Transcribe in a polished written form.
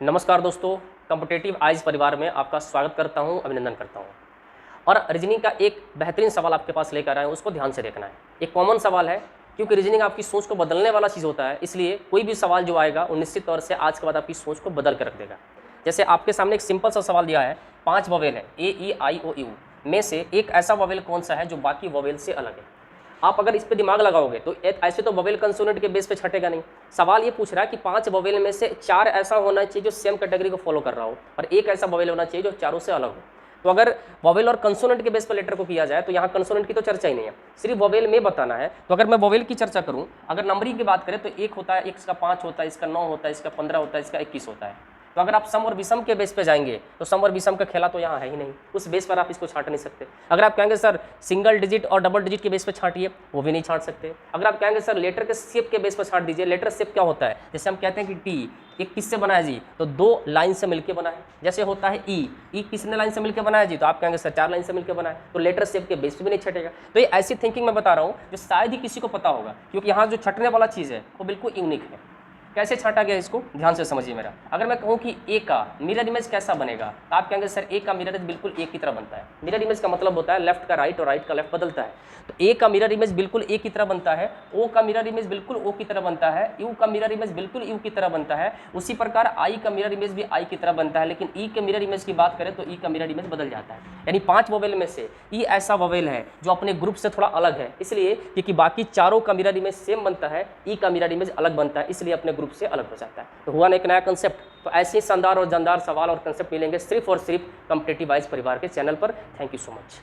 नमस्कार दोस्तों, competitive eyes परिवार में आपका स्वागत करता हूं, अभिनंदन करता हूं। और रीजनिंग का एक बेहतरीन सवाल आपके पास लेकर आए हैं, उसको ध्यान से देखना है। एक कॉमन सवाल है, क्योंकि रीजनिंग आपकी सोच को बदलने वाला चीज़ होता है, इसलिए कोई भी सवाल जो आएगा वो निश्चित तौर से आज के बाद आपकी सोच को बदल कर रख देगा। जैसे आपके सामने एक सिंपल सा सवाल दिया है, 5 वोवेल है ए ई आई ओ यू में से एक ऐसा वोवेल कौन सा है जो बाकी वोवेल से अलग है। आप अगर इस पे दिमाग लगाओगे तो ऐसे तो वोवेल कंसोनेंट के बेस पे छटेगा नहीं। सवाल ये पूछ रहा है कि 5 वोवेल में से 4 ऐसा होना चाहिए जो सेम कैटेगरी को फॉलो कर रहा हो और एक ऐसा वोवेल होना चाहिए जो चारों से अलग हो। तो अगर वोवेल और कंसोनेंट के बेस पर लेटर को किया जाए तो यहाँ कंसोनेंट की तो चर्चा ही नहीं है, सिर्फ वोवेल में बताना है। तो अगर मैं वोवेल की चर्चा करूँ, अगर नंबरिंग की बात करें तो एक होता है, एक इसका 5 होता है, इसका 9 होता है, इसका 15 होता है, इसका 21 होता है। तो अगर आप सम और विषम के बेस पे जाएंगे तो सम और विषम का खेला तो यहाँ है ही नहीं, उस बेस पर आप इसको छांट नहीं सकते। अगर आप कहेंगे सर सिंगल डिजिट और डबल डिजिट के बेस पे छांटिए, वो भी नहीं छांट सकते। अगर आप कहेंगे सर लेटर के शेप के बेस पर छांट दीजिए, लेटर शेप क्या होता है, जैसे हम कहते हैं कि टी, एक किससे बना है जी, तो 2 लाइन से मिलकर बना है। जैसे होता है ई किसने लाइन से मिलकर बनाया जी, तो आप कहेंगे सर 4 लाइन से मिलकर बना है, तो लेटर शेप के बेस पे भी नहीं छटेगा। तो ये ऐसी थिंकिंग मैं बता रहा हूँ जो शायद ही किसी को पता होगा, क्योंकि यहाँ जो छटने वाला चीज़ है वो बिल्कुल यूनिक है। कैसे छांटा गया इसको ध्यान से समझिए मेरा। अगर मैं कहूँ कि ए का मिरर इमेज कैसा बनेगा, तो आप कहेंगे सर ए का मिरर इमेज बिल्कुल ए की तरह बनता है। मिरर इमेज का मतलब होता है लेफ्ट का राइट और राइट का लेफ्ट बदलता है। तो ए का मिरर इमेज बिल्कुल ए की तरह बनता है, ओ का मिरर इमेज बिल्कुल ओ की तरह बनता है, यू का मिरर इमेज बिल्कुल यू की तरह बनता है। उसी प्रकार आई का मिरर इमेज भी आई की तरह बनता है, लेकिन ई के मिरर इमेज की बात करें तो ई का मिरर इमेज बदल जाता है। यानी 5 वोवेल में से ई ऐसा वोवेल है जो अपने ग्रुप से थोड़ा अलग है, इसलिए क्योंकि बाकी चारों का मिरर इमेज सेम बनता है, ई का मिरर इमेज अलग बनता है, इसलिए अपने ग्रुप से अलग हो जाता है। तो हुआ ना एक नया कंसेप्ट। तो ऐसे ही शानदार और जानदार सवाल और कंसेप्ट मिलेंगे सिर्फ और सिर्फ कॉम्पिटिटिव आइज परिवार के चैनल पर। Thank you so much.